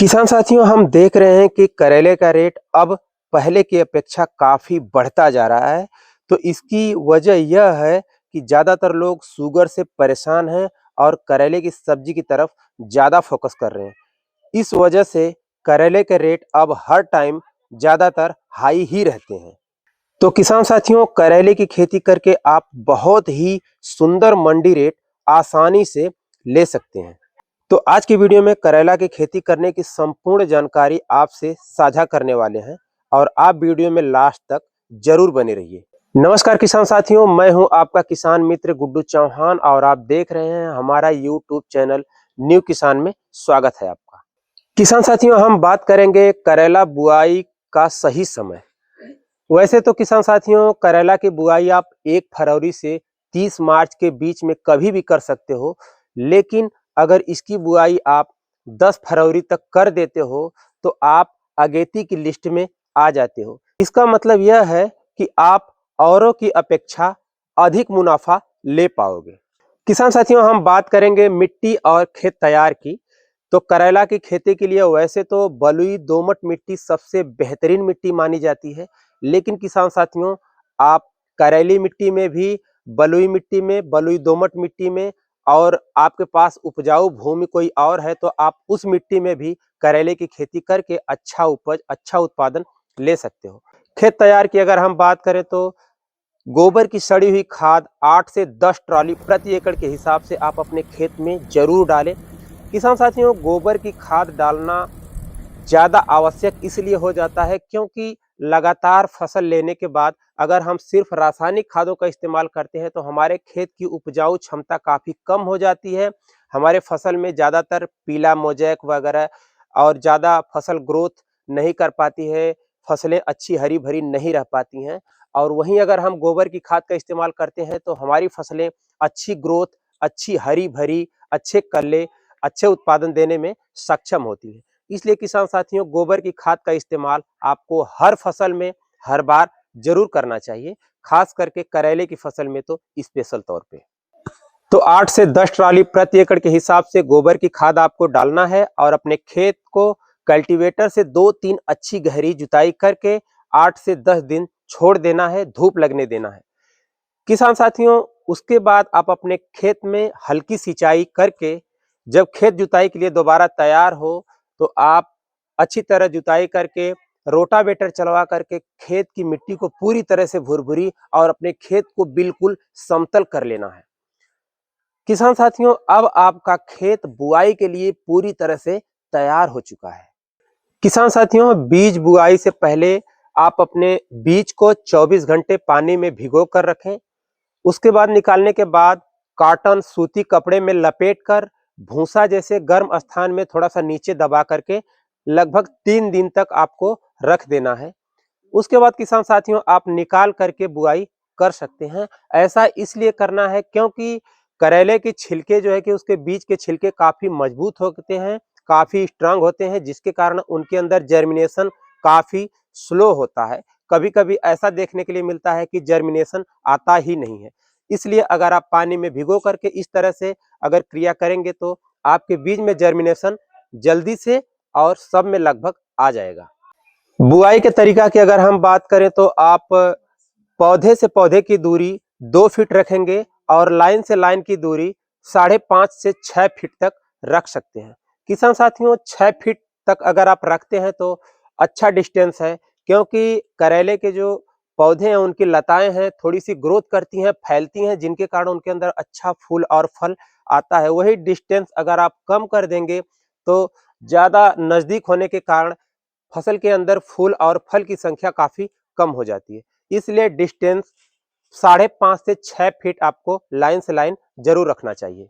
किसान साथियों, हम देख रहे हैं कि करेले का रेट अब पहले की अपेक्षा काफ़ी बढ़ता जा रहा है। तो इसकी वजह यह है कि ज़्यादातर लोग शुगर से परेशान हैं और करेले की सब्जी की तरफ ज़्यादा फ़ोकस कर रहे हैं। इस वजह से करेले के रेट अब हर टाइम ज़्यादातर हाई ही रहते हैं। तो किसान साथियों, करेले की खेती करके आप बहुत ही सुंदर मंडी रेट आसानी से ले सकते हैं। तो आज की वीडियो में करेला की खेती करने की संपूर्ण जानकारी आपसे साझा करने वाले हैं और आप वीडियो में लास्ट तक जरूर बने रहिए। नमस्कार किसान साथियों, मैं हूं आपका किसान मित्र गुड्डू चौहान और आप देख रहे हैं हमारा यूट्यूब चैनल न्यू किसान में। स्वागत है आपका। किसान साथियों, हम बात करेंगे करेला बुआई का सही समय। वैसे तो किसान साथियों, करेला की बुआई आप 1 फरवरी से 30 मार्च के बीच में कभी भी कर सकते हो, लेकिन अगर इसकी बुआई आप 10 फरवरी तक कर देते हो तो आप अगेती की लिस्ट में आ जाते हो। इसका मतलब यह है कि आप औरों की अपेक्षा अधिक मुनाफा ले पाओगे। किसान साथियों, हम बात करेंगे मिट्टी और खेत तैयार की। तो करेला की खेती के लिए वैसे तो बलुई दोमट मिट्टी सबसे बेहतरीन मिट्टी मानी जाती है, लेकिन किसान साथियों, आप करेली मिट्टी में भी, बलुई मिट्टी में, बलुई दोमट मिट्टी में और आपके पास उपजाऊ भूमि कोई और है तो आप उस मिट्टी में भी करेले की खेती करके अच्छा उपज, अच्छा उत्पादन ले सकते हो। खेत तैयार की अगर हम बात करें तो गोबर की सड़ी हुई खाद 8 से 10 ट्रॉली प्रति एकड़ के हिसाब से आप अपने खेत में जरूर डालें। किसान साथियों, गोबर की खाद डालना ज़्यादा आवश्यक इसलिए हो जाता है क्योंकि लगातार फसल लेने के बाद अगर हम सिर्फ रासायनिक खादों का इस्तेमाल करते हैं तो हमारे खेत की उपजाऊ क्षमता काफ़ी कम हो जाती है। हमारे फसल में ज़्यादातर पीला मोजैक वगैरह और ज़्यादा फसल ग्रोथ नहीं कर पाती है, फसलें अच्छी हरी भरी नहीं रह पाती हैं। और वहीं अगर हम गोबर की खाद का इस्तेमाल करते हैं तो हमारी फसलें अच्छी ग्रोथ, अच्छी हरी भरी, अच्छे कल्ले, अच्छे उत्पादन देने में सक्षम होती है। इसलिए किसान साथियों, गोबर की खाद का इस्तेमाल आपको हर फसल में हर बार जरूर करना चाहिए, खास करके करेले की फसल में तो स्पेशल तौर पे। तो 8 से 10 ट्राली प्रति एकड़ के हिसाब से गोबर की खाद आपको डालना है और अपने खेत को कल्टीवेटर से 2-3 अच्छी गहरी जुताई करके 8 से 10 दिन छोड़ देना है, धूप लगने देना है। किसान साथियों, उसके बाद आप अपने खेत में हल्की सिंचाई करके जब खेत जुताई के लिए दोबारा तैयार हो तो आप अच्छी तरह जुताई करके रोटावेटर चलवा करके खेत की मिट्टी को पूरी तरह से भुरभुरी और अपने खेत को बिल्कुल समतल कर लेना है। किसान साथियों, अब आपका खेत बुआई के लिए पूरी तरह से तैयार हो चुका है। किसान साथियों, बीज बुआई से पहले आप अपने बीज को 24 घंटे पानी में भिगो कर रखें। उसके बाद निकालने के बाद कॉटन सूती कपड़े में लपेटकर भूसा जैसे गर्म स्थान में थोड़ा सा नीचे दबा करके लगभग 3 दिन तक आपको रख देना है। उसके बाद किसान साथियों, आप निकाल करके बुआई कर सकते हैं। ऐसा इसलिए करना है क्योंकि करेले के छिलके जो है कि उसके बीज के छिलके काफ़ी मजबूत होते हैं, काफ़ी स्ट्रांग होते हैं, जिसके कारण उनके अंदर जर्मिनेशन काफ़ी स्लो होता है। कभी-कभी ऐसा देखने के लिए मिलता है कि जर्मिनेशन आता ही नहीं है। इसलिए अगर आप पानी में भिगो करके इस तरह से अगर क्रिया करेंगे तो आपके बीज में जर्मिनेशन जल्दी से और सब में लगभग आ जाएगा। बुआई के तरीका की अगर हम बात करें तो आप पौधे से पौधे की दूरी 2 फीट रखेंगे और लाइन से लाइन की दूरी 5.5 से 6 फीट तक रख सकते हैं। किसान साथियों, 6 फीट तक अगर आप रखते हैं तो अच्छा डिस्टेंस है, क्योंकि करेले के जो पौधे हैं उनकी लताएं हैं थोड़ी सी ग्रोथ करती हैं, फैलती हैं, जिनके कारण उनके अंदर अच्छा फूल और फल आता है। वही डिस्टेंस अगर आप कम कर देंगे तो ज़्यादा नज़दीक होने के कारण फसल के अंदर फूल और फल की संख्या काफ़ी कम हो जाती है। इसलिए डिस्टेंस 5.5 से 6 फीट आपको लाइन से लाइन जरूर रखना चाहिए।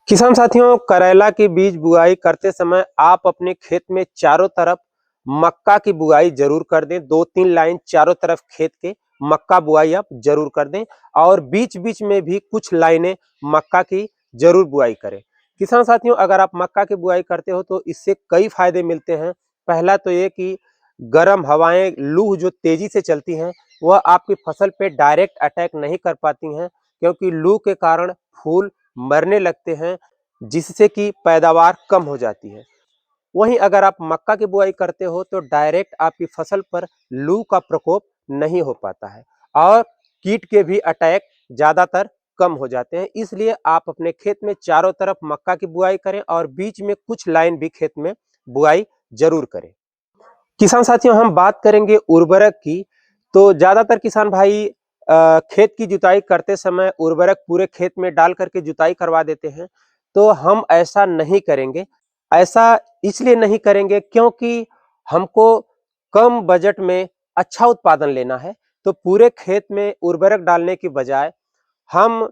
किसान साथियों, करेला की बीज बुआई करते समय आप अपने खेत में चारों तरफ मक्का की बुआई जरूर कर दें। 2-3 लाइन चारों तरफ खेत के मक्का बुआई आप जरूर कर दें और बीच-बीच में भी कुछ लाइनें मक्का की जरूर बुआई करें। किसान साथियों, अगर आप मक्का की बुआई करते हो तो इससे कई फायदे मिलते हैं। पहला तो ये कि गर्म हवाएं, लू जो तेजी से चलती हैं वह आपकी फसल पे डायरेक्ट अटैक नहीं कर पाती हैं, क्योंकि लू के कारण फूल मरने लगते हैं, जिससे कि पैदावार कम हो जाती है। वहीं अगर आप मक्का की बुआई करते हो तो डायरेक्ट आपकी फसल पर लू का प्रकोप नहीं हो पाता है और कीट के भी अटैक ज़्यादातर कम हो जाते हैं। इसलिए आप अपने खेत में चारों तरफ मक्का की बुआई करें और बीच में कुछ लाइन भी खेत में बुआई जरूर करें। किसान साथियों, हम बात करेंगे उर्वरक की। तो ज़्यादातर किसान भाई खेत की जुताई करते समय उर्वरक पूरे खेत में डाल करके जुताई करवा देते हैं। तो हम ऐसा नहीं करेंगे। ऐसा इसलिए नहीं करेंगे क्योंकि हमको कम बजट में अच्छा उत्पादन लेना है। तो पूरे खेत में उर्वरक डालने की बजाय हम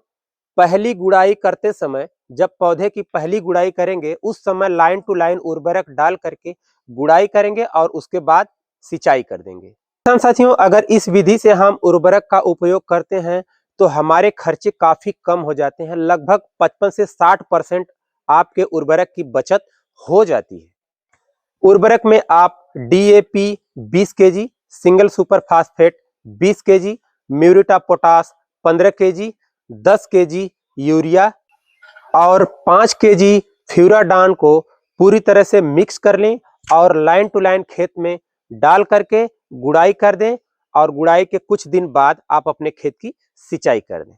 पहली गुड़ाई करते समय, जब पौधे की पहली गुड़ाई करेंगे उस समय लाइन टू लाइन उर्वरक डाल करके गुड़ाई करेंगे और उसके बाद सिंचाई कर देंगे। किसान साथियों, अगर इस विधि से हम उर्वरक का उपयोग करते हैं तो हमारे खर्चे काफी कम हो जाते हैं। लगभग 55 से 60% आपके उर्वरक की बचत हो जाती है। उर्वरक में आप DAP 20 KG, single super phosphate 20 KG, muriate of potash 15 KG, 10 KG urea और 5 केजी फ्यूराडान को पूरी तरह से मिक्स कर लें और लाइन टू लाइन खेत में डाल करके गुड़ाई कर दें और गुड़ाई के कुछ दिन बाद आप अपने खेत की सिंचाई कर दें।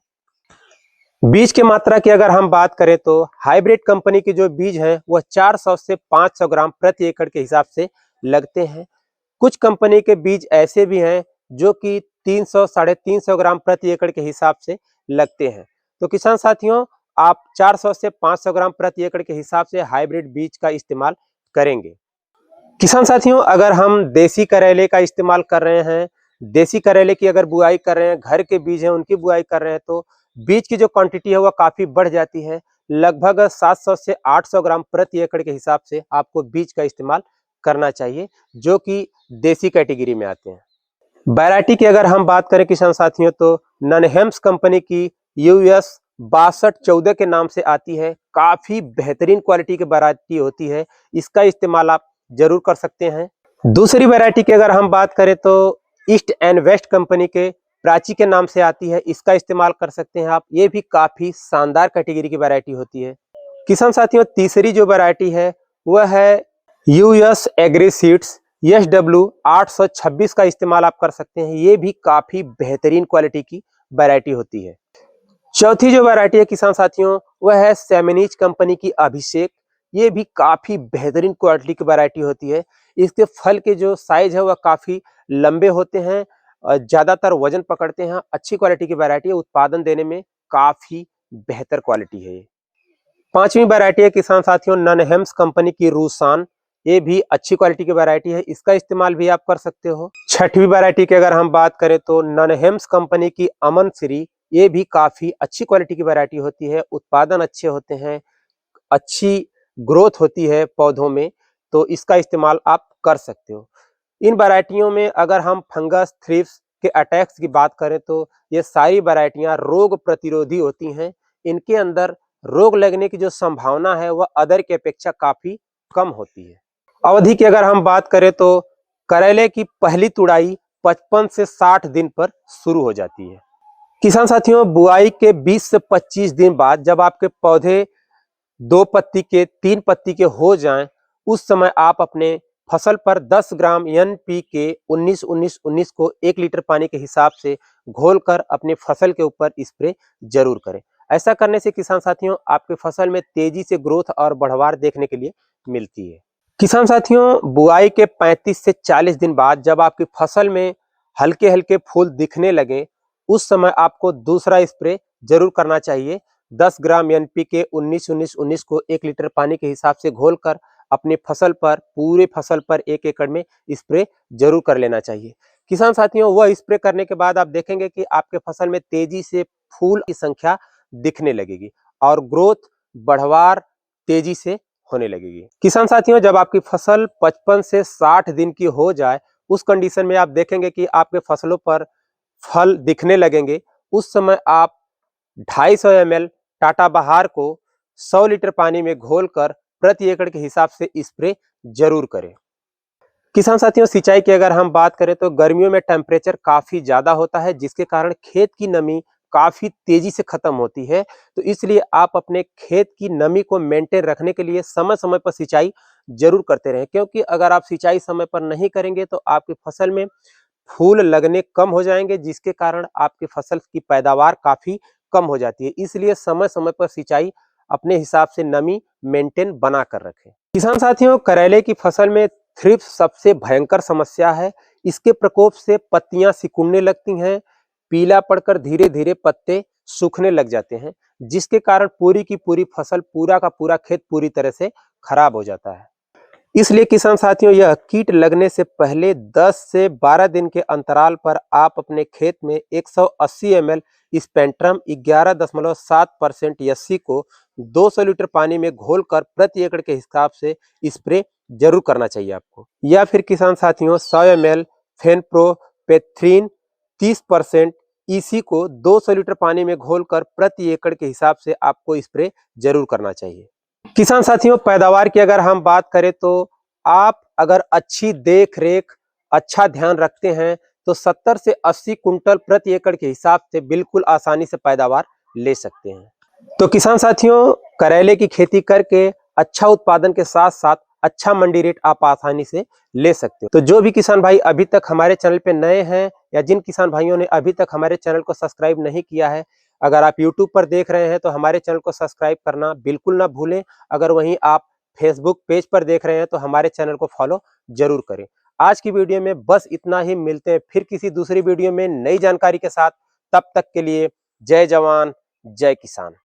बीज की मात्रा की अगर हम बात करें तो हाइब्रिड कंपनी के जो बीज हैं वह 400 से 500 ग्राम प्रति एकड़ के हिसाब से लगते हैं। कुछ कंपनी के बीज ऐसे भी हैं जो कि 300 साढ़े 300 ग्राम प्रति एकड़ के हिसाब से लगते हैं। तो किसान साथियों, आप 400 से 500 ग्राम प्रति एकड़ के हिसाब से हाइब्रिड बीज का इस्तेमाल करेंगे। किसान साथियों, अगर हम देसी करेले का इस्तेमाल कर रहे हैं, देसी करेले की अगर बुआई कर रहे हैं, घर के बीज हैं उनकी बुआई कर रहे हैं, तो बीज की जो क्वांटिटी है वह काफी बढ़ जाती है। लगभग 700 से 800 ग्राम प्रति एकड़ के हिसाब से आपको बीज का इस्तेमाल करना चाहिए, जो कि देसी कैटेगरी में आते हैं। वैरायटी की अगर हम बात करें किसान साथियों, तो ननहेम्स कंपनी की यूएस 6214 के नाम से आती है। काफी बेहतरीन क्वालिटी की वैरायटी होती है, इसका इस्तेमाल आप जरूर कर सकते हैं। दूसरी वैरायटी की अगर हम बात करें तो ईस्ट एंड वेस्ट कंपनी के प्राची के नाम से आती है, इसका इस्तेमाल कर सकते हैं आप। ये भी काफी शानदार कैटेगरी की वैरायटी होती है। किसान साथियों, तीसरी जो वैरायटी है वह है यूएस एग्री सीड्स SW 826 का इस्तेमाल आप कर सकते हैं। ये भी काफी बेहतरीन क्वालिटी की वैरायटी होती है। चौथी जो वैरायटी है किसान साथियों, वह है सेमिनीज कंपनी की अभिषेक। ये भी काफी बेहतरीन क्वालिटी की वैरायटी होती है। इसके फल के जो साइज है वह काफी लंबे होते हैं, ज्यादातर वजन पकड़ते हैं। अच्छी क्वालिटी की वैरायटी है, उत्पादन देने में काफी बेहतर क्वालिटी है ये। पांचवी वैरायटी है किसान साथियों, ननहेम्स कंपनी की रूसान। ये भी अच्छी क्वालिटी की वैरायटी है, इसका इस्तेमाल भी आप कर सकते हो। छठवीं वैरायटी की अगर हम बात करें तो ननहेम्स कंपनी की अमन श्री। ये भी काफी अच्छी क्वालिटी की वैरायटी होती है, उत्पादन अच्छे होते हैं, अच्छी ग्रोथ होती है पौधों में, तो इसका इस्तेमाल आप कर सकते हो। इन वैरायटियों में अगर हम फंगस थ्रिप्स के अटैक्स की बात करें तो ये सारी वैरायटियां रोग प्रतिरोधी होती हैं। इनके अंदर रोग लगने की जो संभावना है वह अदर की अपेक्षा काफी कम होती है। अवधि की अगर हम बात करें तो करेले की पहली तुड़ाई 55 से 60 दिन पर शुरू हो जाती है। किसान साथियों, बुआई के 20 से 25 दिन बाद जब आपके पौधे 2 पत्ती के 3 पत्ती के हो जाएं, उस समय आप अपने फसल पर 10 ग्राम NPK 19-19-19 को 1 लीटर पानी के हिसाब से घोलकर अपने फसल के ऊपर स्प्रे जरूर करें। ऐसा करने से किसान साथियों आपके फसल में तेजी से ग्रोथ और बढ़वार देखने के लिए मिलती है। किसान साथियों, बुआई के 35 से 40 दिन बाद जब आपकी फसल में हल्के हल्के फूल दिखने लगे, उस समय आपको दूसरा स्प्रे जरूर करना चाहिए। 10 ग्राम NPK 19-19-19 को 1 लीटर पानी के हिसाब से घोलकर अपनी फसल पर, पूरे फसल पर 1 एकड़ में स्प्रे जरूर कर लेना चाहिए। किसान साथियों, वह स्प्रे करने के बाद आप देखेंगे कि आपके फसल में तेजी से फूल की संख्या दिखने लगेगी और ग्रोथ बढ़वार तेजी से होने लगेगी। किसान साथियों, जब आपकी फसल 55 से 60 दिन की हो जाए, उस कंडीशन में आप देखेंगे कि आपके फसलों पर फल दिखने लगेंगे। उस समय आप 250 ml टाटा बहार को 100 लीटर पानी में घोलकर प्रति एकड़ के हिसाब से स्प्रे जरूर करें। किसान साथियों, सिंचाई की अगर हम बात करें तो गर्मियों में टेम्परेचर काफी ज्यादा होता है, जिसके कारण खेत की नमी काफी तेजी से खत्म होती है। तो इसलिए आप अपने खेत की नमी को मेंटेन रखने के लिए समय समय पर सिंचाई जरूर करते रहें, क्योंकि अगर आप सिंचाई समय पर नहीं करेंगे तो आपकी फसल में फूल लगने कम हो जाएंगे, जिसके कारण आपकी फसल की पैदावार काफी कम हो जाती है। इसलिए समय समय पर सिंचाई अपने हिसाब से नमी मेंटेन बना कर रखें। किसान साथियों, करेले की फसल में थ्रिप्स सबसे भयंकर समस्या है। इसके प्रकोप से पत्तियां सिकुड़ने लगती हैं, पीला पड़कर धीरे धीरे पत्ते सूखने लग जाते हैं, जिसके कारण पूरी की पूरी फसल, पूरा का पूरा खेत पूरी तरह से खराब हो जाता है। इसलिए किसान साथियों, यह कीट लगने से पहले 10 से 12 दिन के अंतराल पर आप अपने खेत में 180 ml स्पेंट्रम 11.7% एससी को 200 लीटर पानी में घोलकर प्रति एकड़ के हिसाब से स्प्रे जरूर करना चाहिए आपको। या फिर किसान साथियों, 100 ml फेनप्रोपेथ्रिन 30% इसी को 200 लीटर पानी में घोलकर प्रति एकड़ के हिसाब से आपको स्प्रे जरूर करना चाहिए। किसान साथियों, पैदावार की अगर हम बात करें तो आप अगर अच्छी देख रेख, अच्छा ध्यान रखते हैं तो 70 से 80 कुंटल प्रति एकड़ के हिसाब से बिल्कुल आसानी से पैदावार ले सकते हैं। तो किसान साथियों, करेले की खेती करके अच्छा उत्पादन के साथ साथ अच्छा मंडी रेट आप आसानी से ले सकते हो। तो जो भी किसान भाई अभी तक हमारे चैनल पे नए हैं, या जिन किसान भाइयों ने अभी तक हमारे चैनल को सब्सक्राइब नहीं किया है, अगर आप यूट्यूब पर देख रहे हैं तो हमारे चैनल को सब्सक्राइब करना बिल्कुल ना भूलें। अगर वहीं आप फेसबुक पेज पर देख रहे हैं तो हमारे चैनल को फॉलो जरूर करें। आज की वीडियो में बस इतना ही, मिलते हैं फिर किसी दूसरी वीडियो में नई जानकारी के साथ। तब तक के लिए जय जवान जय किसान।